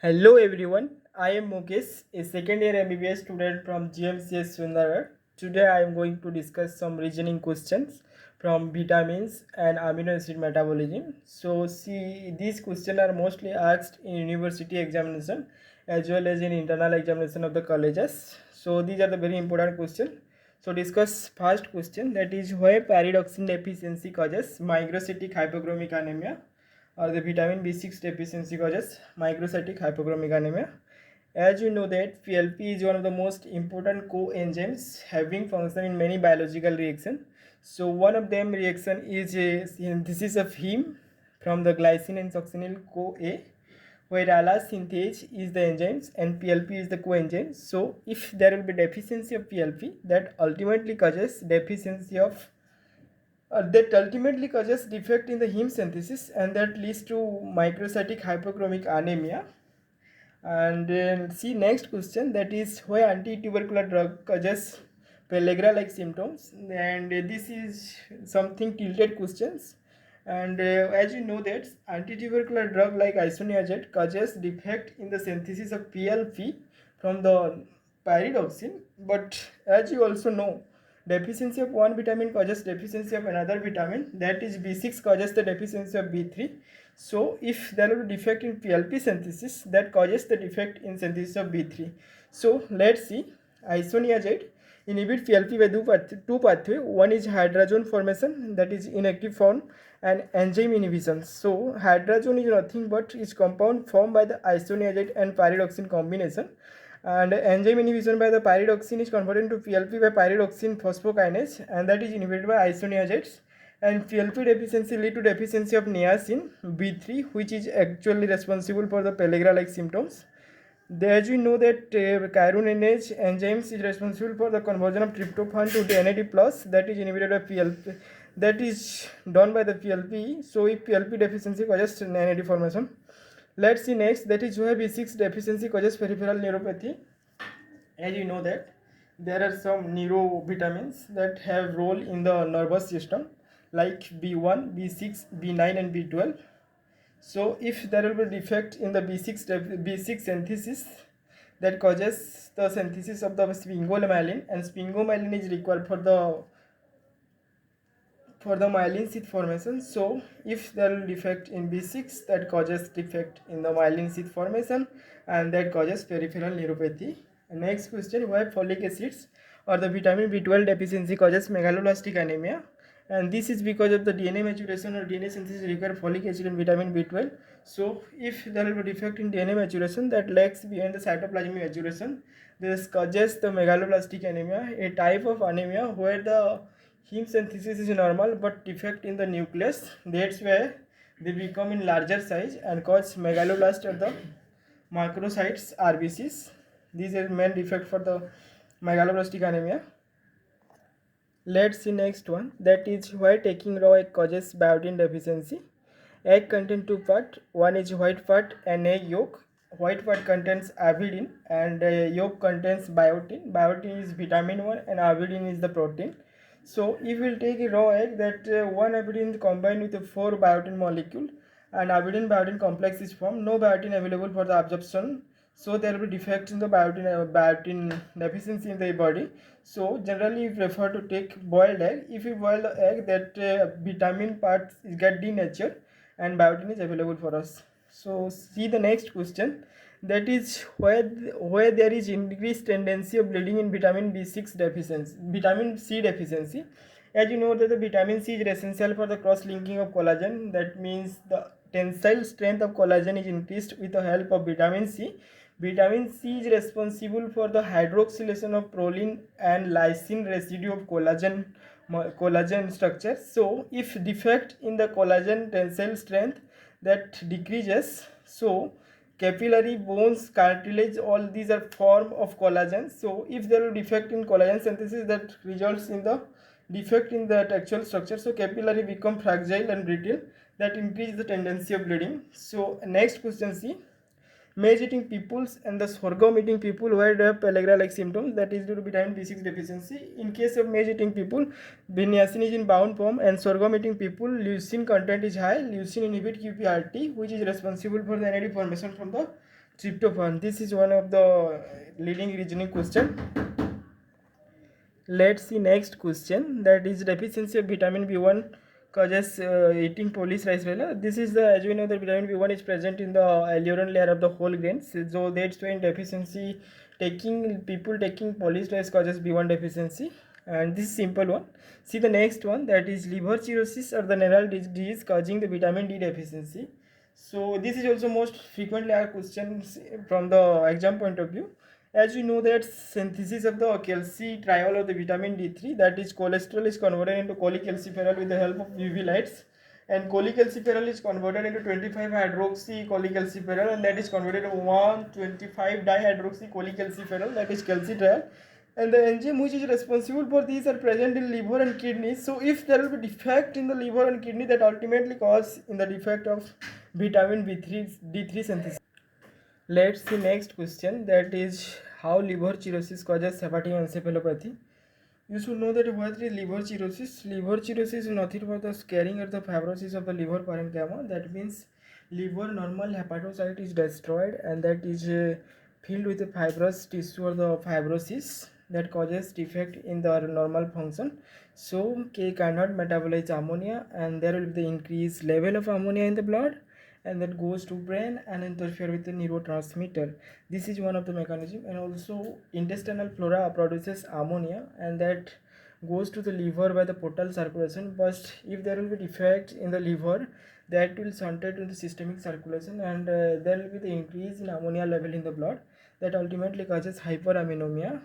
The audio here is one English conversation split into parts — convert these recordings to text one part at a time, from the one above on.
Hello everyone, I am Mukesh, a second year MBBS student from GMCS Sundarar. Today I am going to discuss some reasoning questions from vitamins and amino acid metabolism. So see, these questions are mostly asked in university examination as well as in internal examination of the colleges. So these are the very important questions. So discuss first question, that is why pyridoxine deficiency causes microcytic hypochromic anemia or the vitamin B6 deficiency causes microcytic hypochromic anemia. As you know that PLP is one of the most important coenzymes having function in many biological reactions. So one of them reaction is a synthesis of heme from the glycine and succinyl CoA, where ALA synthase is the enzymes and PLP is the coenzyme. So if there will be deficiency of PLP, that ultimately causes deficiency of that ultimately causes defect in the heme synthesis, and that leads to microcytic hypochromic anemia. And then see next question, that is why anti-tubercular drug causes pellagra like symptoms, and this is something tilted questions. And as you know that anti-tubercular drug like isoniazid causes defect in the synthesis of PLP from the pyridoxine, but as you also know, deficiency of one vitamin causes deficiency of another vitamin, that is B6 causes the deficiency of B3. So if there will be defect in PLP synthesis, that causes the defect in synthesis of B3. So let's see, isoniazid inhibit PLP by two pathway. One is hydrazone formation, that is inactive form, and enzyme inhibition. So hydrazone is nothing but is compound formed by the isoniazid and pyridoxine combination, and enzyme inhibition by the pyridoxine is converted to PLP by pyridoxine phosphokinase, and that is inhibited by isoniazids. And PLP deficiency lead to deficiency of niacin B3, which is actually responsible for the pellagra like symptoms. As we know that chironinase enzymes is responsible for the conversion of tryptophan to NAD plus, that is inhibited by PLP, that is done by the PLP. So if PLP deficiency causes NAD formation. Let's see next, that is why B6 deficiency causes peripheral neuropathy. As you know that there are some neurovitamins that have role in the nervous system like B1, B6, B9 and B12. So if there will be defect in the B6 synthesis, that causes the synthesis of the sphingomyelin, and sphingomyelin is required for the myelin sheath formation. So if there will defect in B6, that causes defect in the myelin sheath formation, and that causes peripheral neuropathy. Next question, why folic acids or the vitamin B12 deficiency causes megaloblastic anemia? And this is because of the DNA maturation or DNA synthesis require folic acid and vitamin B12. So if there will be defect in DNA maturation, that lags behind the cytoplasmic maturation, this causes the megaloblastic anemia, a type of anemia where the heme synthesis is normal but defect in the nucleus. That's why they become in larger size and cause megaloblast of the microcytes RBCs. These are main defect for the megaloblastic anemia. Let's see next one, that is why taking raw egg causes biotin deficiency. Egg contains two parts, one is white part and egg yolk. White part contains avidin and yolk contains biotin. Biotin is vitamin 1 and avidin is the protein. So if we'll take a raw egg, that one avidin combined with a 4 biotin molecule, and avidin biotin complex is formed, no biotin available for the absorption. So there will be defects in the biotin deficiency in the body. So generally we prefer to take boiled egg. If you boil the egg, that vitamin parts get denatured and biotin is available for us. So see the next question, that is where there is increased tendency of bleeding in vitamin B6 deficiency, vitamin C deficiency. As you know that the vitamin C is essential for the cross linking of collagen. That means the tensile strength of collagen is increased with the help of vitamin C. Vitamin C is responsible for the hydroxylation of proline and lysine residue of collagen structure. So if defect in the collagen tensile strength, that decreases. So capillary, bones, cartilage, all these are form of collagen. So if there is defect in collagen synthesis, that results in the defect in the textual structure. So capillary become fragile and brittle, that increase the tendency of bleeding. So next question, see, maize eating peoples and the sorghum eating people where they have pellagra like symptoms, that is due to vitamin B6 deficiency. In case of maize eating people, niacin is in bound form, and sorghum eating people, leucine content is high. Leucine inhibit QPRT, which is responsible for the NAD formation from the tryptophan. This is one of the leading reasoning question. Let's see next question, that is deficiency of vitamin B1 causes eating polish rice failure. This is the, as we know, the vitamin B1 is present in the alluron layer of the whole grains, so that's why in deficiency people taking polish rice causes B1 deficiency. And this is simple one. See the next one, that is liver cirrhosis or the renal disease causing the vitamin D deficiency. So this is also most frequently asked questions from the exam point of view. As you know that synthesis of the calcitriol of the vitamin D3, that is cholesterol, is converted into cholecalciferol with the help of UV lights, and cholecalciferol is converted into 25 hydroxy cholecalciferol, and that is converted to 125 dihydroxy cholecalciferol, that is calcitriol. And the enzyme which is responsible for these are present in liver and kidneys. So if there will be defect in the liver and kidney, that ultimately cause in the defect of vitamin D3 synthesis. Let's see next question, that is how liver cirrhosis causes hepatic encephalopathy. You should know that what is liver cirrhosis. Liver cirrhosis is nothing but the scarring or the fibrosis of the liver parenchyma. That means liver normal hepatocyte is destroyed, and that is filled with the fibrous tissue or the fibrosis that causes defect in the normal function. So K cannot metabolize ammonia, and there will be the increased level of ammonia in the blood, and that goes to brain and interfere with the neurotransmitter. This is one of the mechanism. And also intestinal flora produces ammonia, and that goes to the liver by the portal circulation. But if there will be defect in the liver, that will shunted into systemic circulation, and there will be the increase in ammonia level in the blood, that ultimately causes hyperammonemia.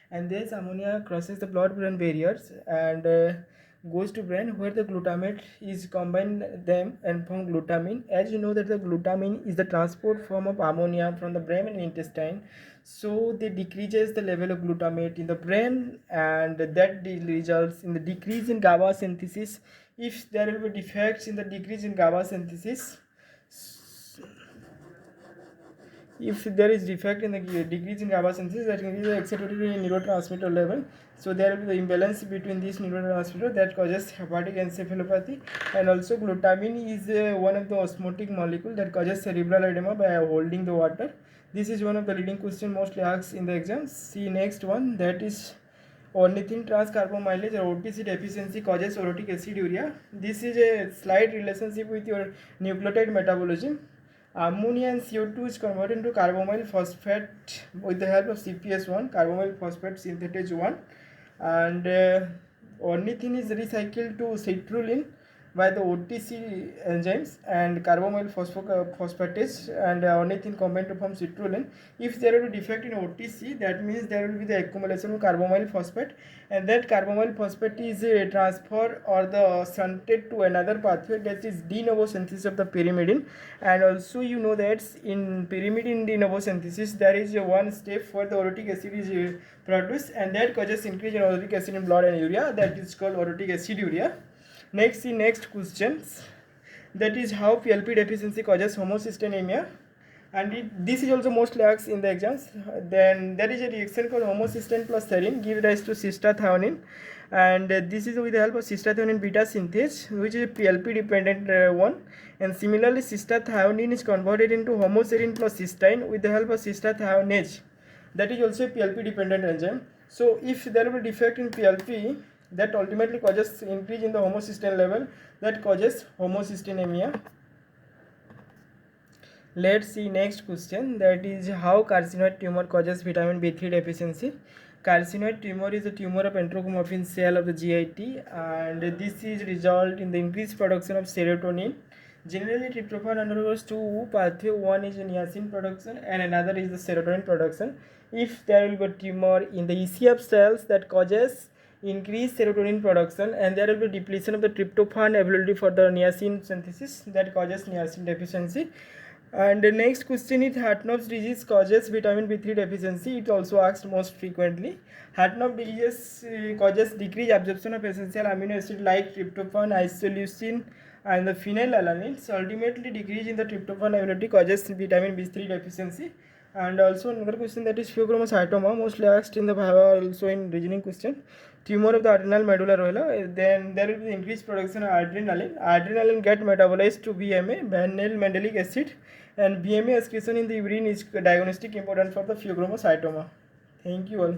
And this ammonia crosses the blood brain barriers and goes to brain, where the glutamate is combined them and form glutamine. As you know that the glutamine is the transport form of ammonia from the brain and intestine, so they decreases the level of glutamate in the brain, and that results in the decrease in GABA synthesis. If there will be defects in the decrease in GABA synthesis, if there is defect in the decrease in GABA synthesis, that increases the excitatory neurotransmitter level. So there will be the imbalance between these neurotransmitter that causes hepatic encephalopathy. And also glutamine is one of the osmotic molecule that causes cerebral edema by holding the water. This is one of the leading question mostly asked in the exams. See next one, that is ornithine transcarbamylase or OTC deficiency causes orotic aciduria. This is a slight relationship with your nucleotide metabolism. Ammonia and CO2 is converted into carbamyl phosphate with the help of CPS1, carbamyl phosphate synthetase 1, and ornithine is recycled to citrulline by the OTC enzymes and carbamyl phosphatase, and ornithine combined to form citrulline. If there will be defect in OTC, that means there will be the accumulation of carbamyl phosphate, and that carbamyl phosphate is transferred or the shunted to another pathway, that is de novo synthesis of the pyrimidine. And also you know that in pyrimidine de novo synthesis there is one step where the orotic acid is produced, and that causes increase in orotic acid in blood and urea, that is called orotic aciduria. Next, the next questions, that is how PLP deficiency causes homocystinemia, and this is also mostly asked in the exams. Then there is a reaction called homocysteine plus serine give rise to cystathionine, and this is with the help of cystathionine beta synthase, which is a PLP dependent one. And similarly cystathionine is converted into homoserine plus cysteine with the help of cystathionase, that is also a PLP dependent enzyme. So if there will be defect in PLP, that ultimately causes increase in the homocysteine level, that causes homocystinemia. Let's see next question, that is how carcinoid tumor causes vitamin B3 deficiency. Carcinoid tumor is a tumor of enterochromophin cell of the GIT, and this is result in the increased production of serotonin. Generally tryptophan undergoes two pathway, one is niacin production and another is the serotonin production. If there will be a tumor in the ECF cells, that causes increased serotonin production, and there will be depletion of the tryptophan ability for the niacin synthesis, that causes niacin deficiency. And the next question is Hartnupp's disease causes vitamin B3 deficiency. It also asked most frequently. Hartnup disease causes decreased absorption of essential amino acid like tryptophan, isoleucine, and the phenylalanine. So ultimately decrease in the tryptophan ability causes vitamin B3 deficiency. And also another question, that is pheochromocytoma, mostly asked in the Viva, also in reasoning question. Tumor of the adrenal medulla rolla, then there will be increased production of adrenaline. Adrenaline get metabolized to VMA, vanillin mandelic acid, And BMA excretion in the urine is diagnostic important for the pheochromocytoma. Thank you all.